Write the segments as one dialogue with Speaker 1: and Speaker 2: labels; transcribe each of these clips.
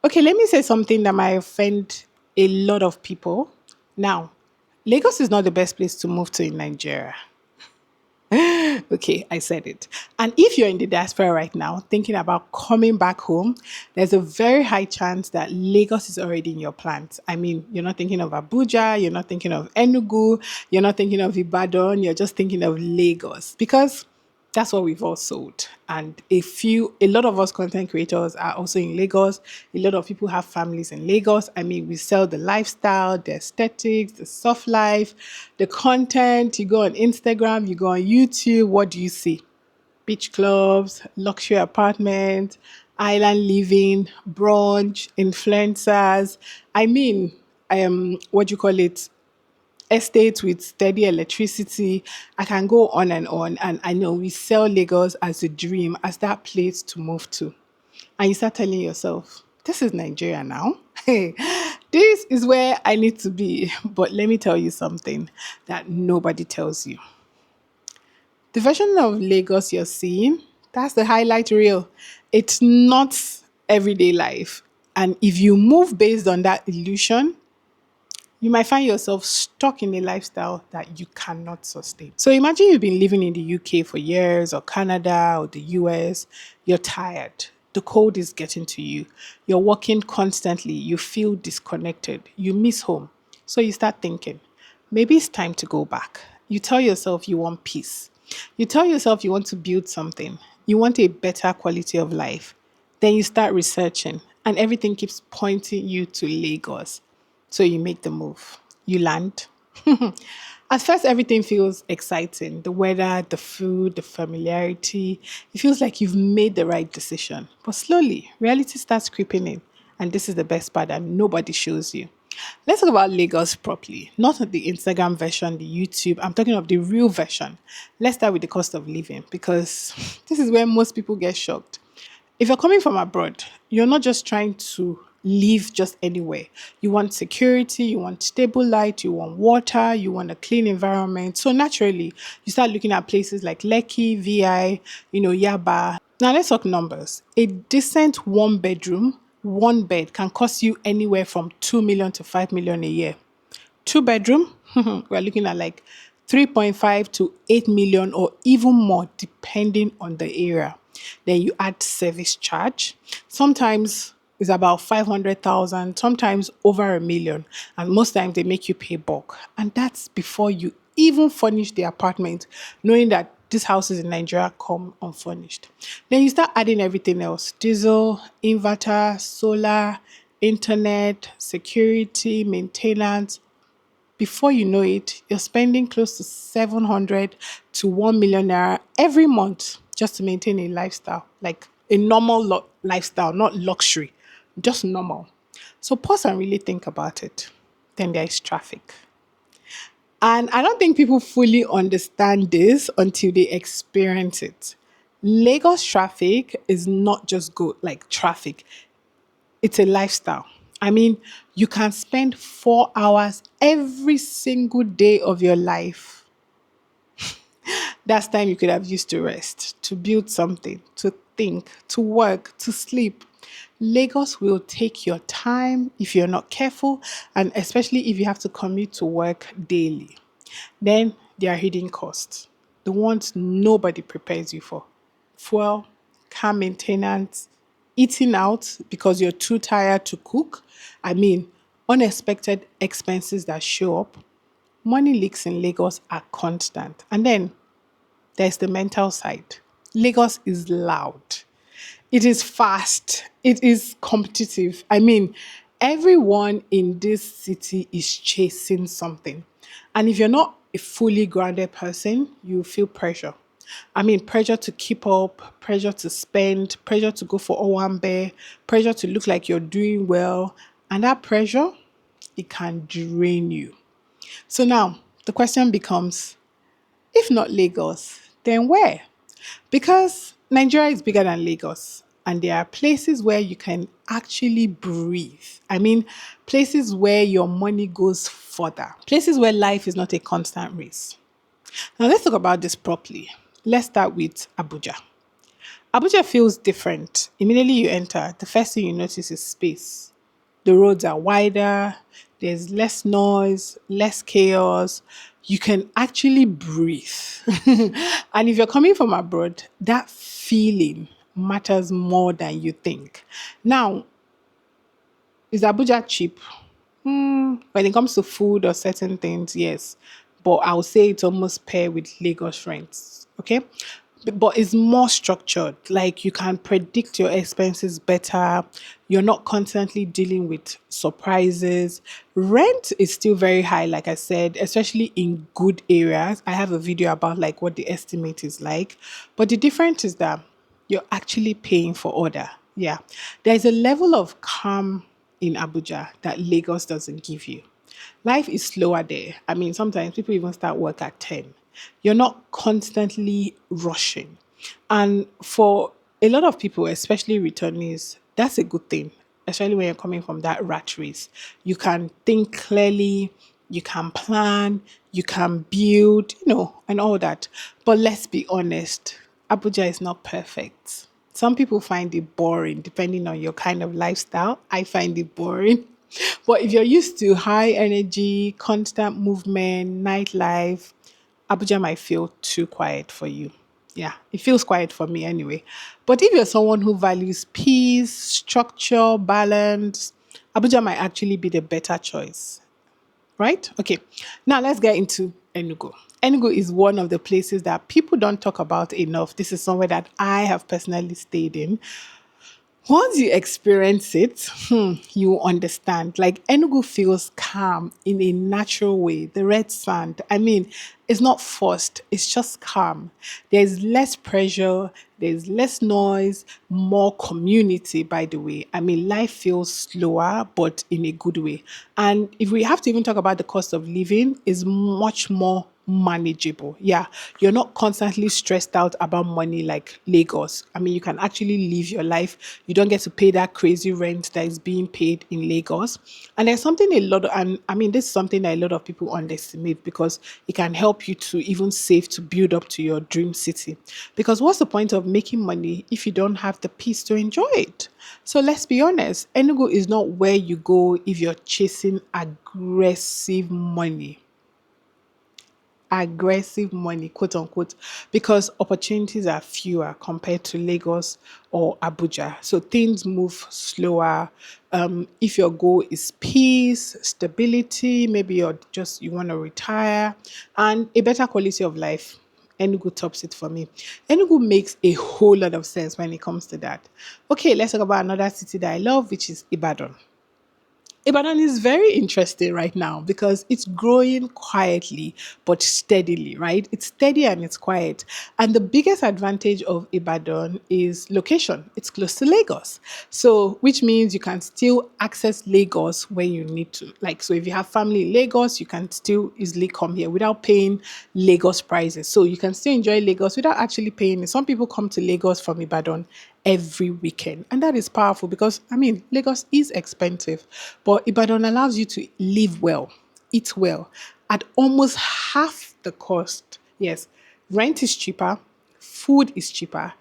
Speaker 1: Okay, let me say something that might offend a lot of people. Now, Lagos is not the best place to move to in Nigeria. Okay, I said it. And if you're in the diaspora right now thinking about coming back home, there's a very high chance that Lagos is already in your plans. I mean, you're not thinking of Abuja, you're not thinking of Enugu, you're not thinking of Ibadan, you're just thinking of Lagos because that's what we've all sold. And a lot of us content creators are also in Lagos. A lot of people have families in Lagos. I mean, we sell the lifestyle, the aesthetics, the soft life, the content. You go on Instagram, you go on YouTube. What do you see? Beach clubs, luxury apartments, island living, brunch, influencers. I mean, what do you call it? Estates with steady electricity. I can go on and on. And I know we sell Lagos as a dream, as that place to move to. And you start telling yourself, this is Nigeria now. Hey, this is where I need to be. But let me tell you something that nobody tells you. The version of Lagos you're seeing, that's the highlight reel. It's not everyday life. And if you move based on that illusion, you might find yourself stuck in a lifestyle that you cannot sustain. So imagine you've been living in the UK for years or Canada or the US. You're tired. The cold is getting to you. You're working constantly. You feel disconnected. You miss home. So you start thinking, maybe it's time to go back. You tell yourself you want peace. You tell yourself you want to build something. You want a better quality of life. Then you start researching, and everything keeps pointing you to Lagos. So you make the move. You land. At first, everything feels exciting. The weather, the food, the familiarity. It feels like you've made the right decision. But slowly, reality starts creeping in. And this is the best part that nobody shows you. Let's talk about Lagos properly, not the Instagram version, the YouTube. I'm talking of the real version. Let's start with the cost of living because this is where most people get shocked. If you're coming from abroad, you're not just trying to live just anywhere. You want security, you want stable light, you want water, you want a clean environment. So naturally, you start looking at places like Lekki, VI, Yaba. Now let's talk numbers. A decent one bedroom, one bed can cost you anywhere from 2 million to 5 million a year. Two bedroom, we're looking at like 3.5 to 8 million or even more depending on the area. Then you add service charge. Sometimes it's about 500,000, sometimes over a million. And most times they make you pay bulk. And that's before you even furnish the apartment, knowing that these houses in Nigeria come unfurnished. Then you start adding everything else: diesel, inverter, solar, internet, security, maintenance. Before you know it, you're spending close to 700 to 1 million naira every month just to maintain a lifestyle, like a normal lifestyle, not luxury, just normal. So pause and really think about it. Then there is traffic. And I don't think people fully understand this until they experience it. Lagos traffic is not just good like traffic, it's a lifestyle. I mean, you can spend 4 hours every single day of your life. That's time you could have used to rest, to build something, to think, to work, to sleep. Lagos will take your time if you're not careful, and especially if you have to commute to work daily. Then there are hidden costs, the ones nobody prepares you for: fuel, car maintenance, eating out because you're too tired to cook. I mean, unexpected expenses that show up. Money leaks in Lagos are constant. And then there's the mental side. Lagos is loud. It is fast. It is competitive. I mean, everyone in this city is chasing something. And if you're not a fully grounded person, you feel pressure. I mean, pressure to keep up, pressure to spend, pressure to go for Owambe, pressure to look like you're doing well. And that pressure, it can drain you. So now the question becomes, if not Lagos, then where? Because Nigeria is bigger than Lagos, and there are places where you can actually breathe. I mean, places where your money goes further, places where life is not a constant race. Now, let's talk about this properly. Let's start with Abuja. Abuja feels different. Immediately you enter, the first thing you notice is space. The roads are wider, there's less noise, less chaos. You can actually breathe. And if you're coming from abroad, that feeling matters more than you think. Now, is Abuja cheap? When it comes to food or certain things, yes. But I'll say it's almost pair with Lagos rents. Okay. But it's more structured. Like you can predict your expenses better. You're not constantly dealing with surprises. Rent is still very high, like I said, especially in good areas. I have a video about like what the estimate is like. But the difference is that you're actually paying for order. Yeah. There's a level of calm in Abuja that Lagos doesn't give you. Life is slower there. I mean, sometimes people even start work at 10. You're not constantly rushing. And for a lot of people, especially returnees, that's a good thing, especially when you're coming from that rat race. You can think clearly, you can plan, you can build, and all that. But let's be honest, Abuja is not perfect. Some people find it boring depending on your kind of lifestyle. I find it boring. But if you're used to high energy, constant movement, nightlife, Abuja might feel too quiet for you. Yeah, it feels quiet for me anyway. But if you're someone who values peace, structure, balance, Abuja might actually be the better choice, right? Okay, now let's get into Enugu. Enugu is one of the places that people don't talk about enough. This is somewhere that I have personally stayed in. Once you experience it, you understand. Like Enugu feels calm in a natural way. The red sand, I mean, it's not forced, it's just calm. There's less pressure, there's less noise, more community, by the way. I mean, life feels slower, but in a good way. And if we have to even talk about the cost of living, is much more manageable. Yeah, you're not constantly stressed out about money like Lagos. I mean, you can actually live your life. You don't get to pay that crazy rent that is being paid in Lagos. And there's something and I mean, this is something that a lot of people underestimate because it can help you to even save to build up to your dream city. Because what's the point of making money if you don't have the peace to enjoy it? So let's be honest, Enugu is not where you go if you're chasing aggressive money, quote unquote, because opportunities are fewer compared to Lagos or Abuja. So things move slower. If your goal is peace, stability, maybe you want to retire, and a better quality of life. Enugu tops it for me. Enugu makes a whole lot of sense when it comes to that. Okay, let's talk about another city that I love, which is Ibadan. Ibadan is very interesting right now because it's growing quietly but steadily, right? It's steady and it's quiet. And the biggest advantage of Ibadan is location. It's close to Lagos. So, which means you can still access Lagos when you need to. Like, so if you have family in Lagos, you can still easily come here without paying Lagos prices. So you can still enjoy Lagos without actually paying it. Some people come to Lagos from Ibadan every weekend. And that is powerful because, I mean, Lagos is expensive, but Ibadan allows you to live well, eat well at almost half the cost. Yes, rent is cheaper, food is cheaper,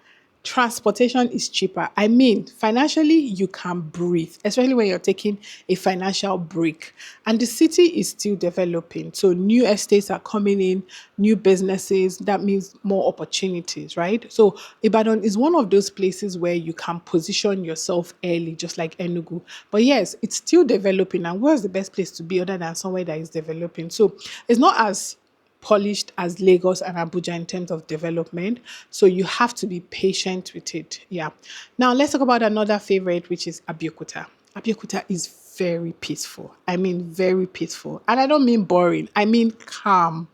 Speaker 1: transportation is cheaper. I mean, financially, you can breathe, especially when you're taking a financial break. And the city is still developing. So new estates are coming in, new businesses. That means more opportunities, right? So Ibadan is one of those places where you can position yourself early, just like Enugu. But yes, it's still developing. And where's the best place to be other than somewhere that is developing? So it's not as polished as Lagos and Abuja in terms of development. So you have to be patient with it. Yeah. Now let's talk about another favorite, which is Abeokuta. Abeokuta is very peaceful. I mean, very peaceful. And I don't mean boring. I mean calm.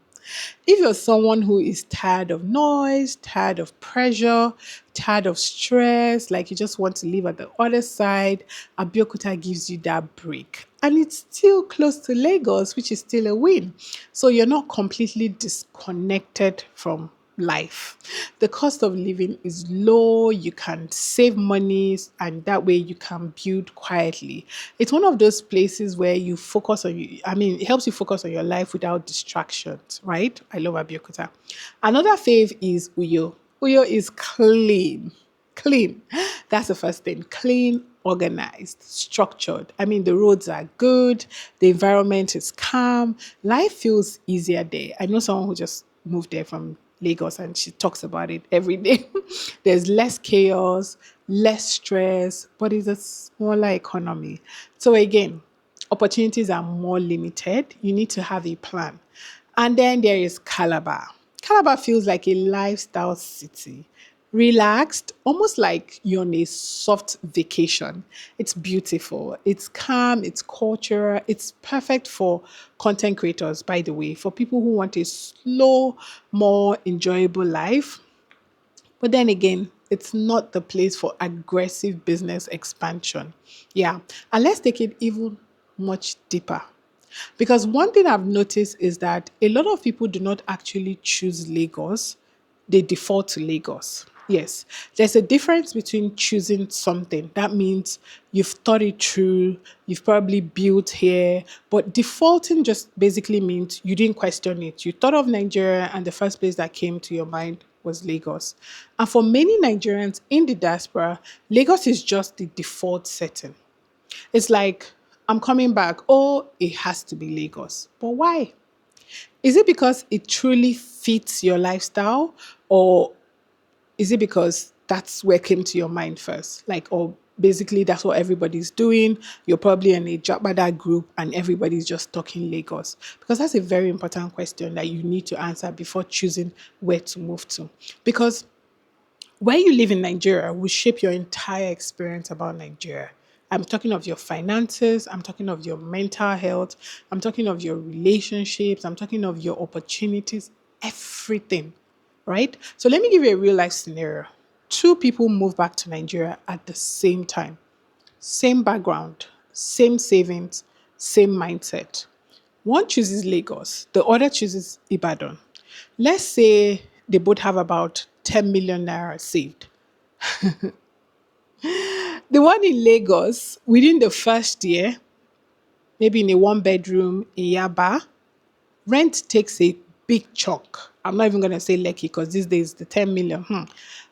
Speaker 1: If you're someone who is tired of noise, tired of pressure, tired of stress, like you just want to live at the other side, Abeokuta gives you that break. And it's still close to Lagos, which is still a win. So you're not completely disconnected from life. The cost of living is low, you can save money, and that way you can build quietly. It's one of those places where you focus on you. I mean, it helps you focus on your life without distractions, right? I love Abeokuta. Another fave is Uyo. Uyo is clean. Clean. That's the first thing. Clean, organized, structured. I mean, the roads are good, the environment is calm, life feels easier there. I know someone who just moved there from Lagos and she talks about it every day. There's less chaos, less stress, but it's a smaller economy. So again, opportunities are more limited. You need to have a plan. And then there is Calabar. Calabar feels like a lifestyle city. Relaxed, almost like you're on a soft vacation. It's beautiful, it's calm, it's cultural, it's perfect for content creators, by the way, for people who want a slow, more enjoyable life. But then again, it's not the place for aggressive business expansion. Yeah. And let's take it even much deeper. Because one thing I've noticed is that a lot of people do not actually choose Lagos, they default to Lagos. Yes, there's a difference between choosing something. That means you've thought it through, you've probably built here, but defaulting just basically means you didn't question it. You thought of Nigeria, and the first place that came to your mind was Lagos. And for many Nigerians in the diaspora, Lagos is just the default setting. It's like, I'm coming back. Oh, it has to be Lagos. But why? Is it because it truly fits your lifestyle? Or is it because that's where came to your mind first? Like, or basically that's what everybody's doing. You're probably in a Japada group and everybody's just talking Lagos. Because that's a very important question that you need to answer before choosing where to move to. Because where you live in Nigeria will shape your entire experience about Nigeria. I'm talking of your finances, I'm talking of your mental health, I'm talking of your relationships, I'm talking of your opportunities, everything, right? So let me give you a real life scenario. Two people move back to Nigeria at the same time, same background, same savings, same mindset. One chooses Lagos, the other chooses Ibadan. Let's say they both have about 10 million naira saved. The one in Lagos, within the first year, maybe in a one bedroom in Yaba, rent takes a big chunk. I'm not even going to say Lekki because these days the 10 million,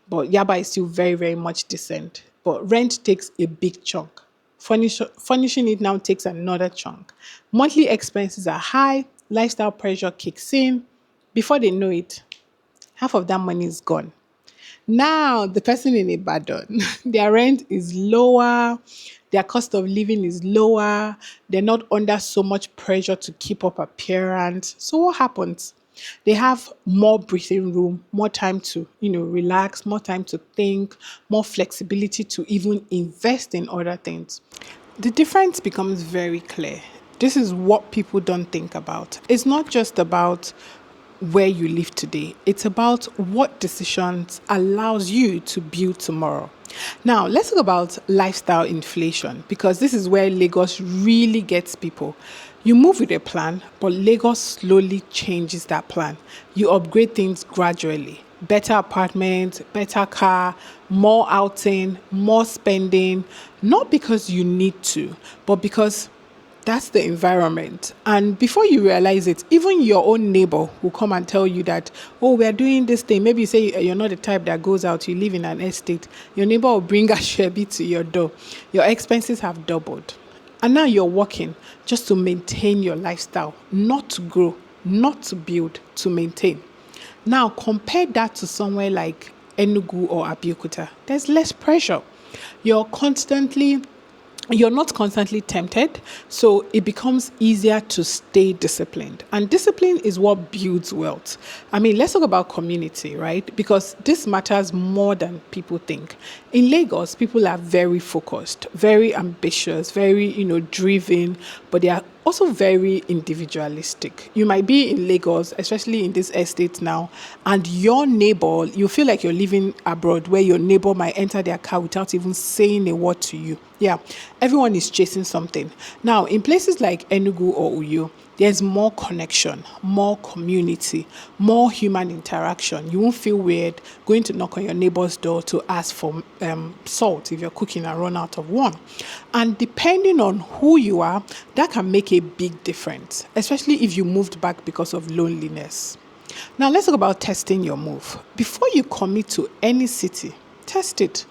Speaker 1: but Yaba is still very, very much decent. But rent takes a big chunk. Furnishing it now takes another chunk. Monthly expenses are high, lifestyle pressure kicks in. Before they know it, half of that money is gone. Now, the person in Ibadan, their rent is lower, their cost of living is lower, they're not under so much pressure to keep up appearance. So what happens? They have more breathing room, more time to, relax, more time to think, more flexibility to even invest in other things. The difference becomes very clear. This is what people don't think about. It's not just about where you live today. It's about what decisions allows you to build tomorrow. Now, let's talk about lifestyle inflation because this is where Lagos really gets people. You move with a plan, but Lagos slowly changes that plan. You upgrade things gradually. Better apartment, better car, more outing, more spending, not because you need to, but because that's the environment. And before you realize it, even your own neighbor will come and tell you that, oh, we're doing this thing. Maybe you say you're not the type that goes out, you live in an estate. Your neighbor will bring a Chevy to your door. Your expenses have doubled. And now you're working just to maintain your lifestyle, not to grow, not to build, to maintain. Now compare that to somewhere like Enugu or Abuja. There's less pressure. You're constantly you're not constantly tempted, so it becomes easier to stay disciplined. And discipline is what builds wealth. I mean, let's talk about community, right? Because this matters more than people think. In Lagos, people are very focused, very ambitious, very, driven, but they are also very individualistic. You might be in Lagos, especially in this estate now, and your neighbor, you feel like you're living abroad where your neighbor might enter their car without even saying a word to you. Yeah, everyone is chasing something. Now, in places like Enugu or Uyo, there's more connection, more community, more human interaction. You won't feel weird going to knock on your neighbor's door to ask for salt if you're cooking and run out of one. And depending on who you are, that can make a big difference, especially if you moved back because of loneliness. Now, let's talk about testing your move. Before you commit to any city, test it.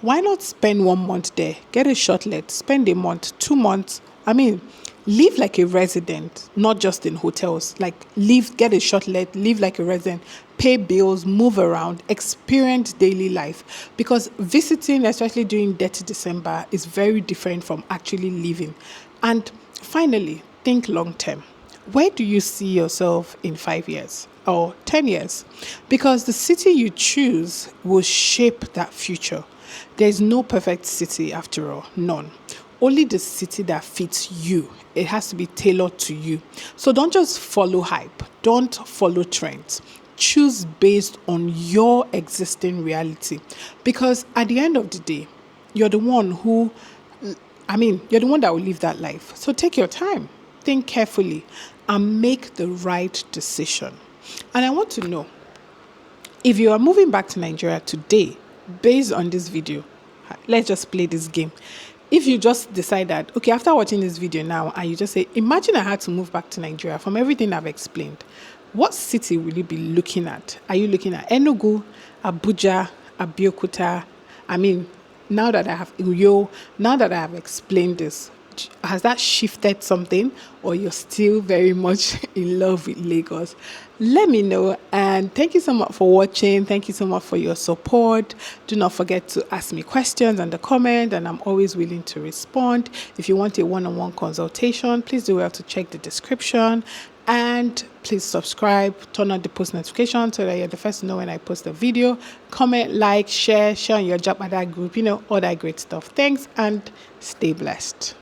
Speaker 1: why not spend 1 month there? Get a short let, spend a month, 2 months. I mean, live like a resident, not just in hotels. Like live, get a short let, live like a resident, pay bills, move around, experience daily life. Because visiting, especially during dirty December, is very different from actually living. And finally, think long term. Where do you see yourself in 5 years or 10 years? Because the city you choose will shape that future. There's no perfect city after all, none. Only the city that fits you. It has to be tailored to you. So don't just follow hype, don't follow trends. Choose based on your existing reality. Because at the end of the day, you're the one who, you're the one that will live that life. So take your time, think carefully, and make the right decision. And I want to know, if you are moving back to Nigeria today, based on this video, let's just play this game. If you just decide that, okay, after watching this video now, and you just say, imagine I had to move back to Nigeria from everything I've explained, what city will you be looking at? Are you looking at Enugu, Abuja, Abeokuta? Now that I have Uyo, now that I have explained this, has that shifted something, or you're still very much in love with Lagos? Let me know. And thank you so much for watching. Thank you so much for your support. Do not forget to ask me questions in the comment, and I'm always willing to respond. If you want a one-on-one consultation, please do well to check the description. And please subscribe, turn on the post notification so that you're the first to know when I post a video. Comment, like, share on your Japada group, all that great stuff. Thanks, and stay blessed.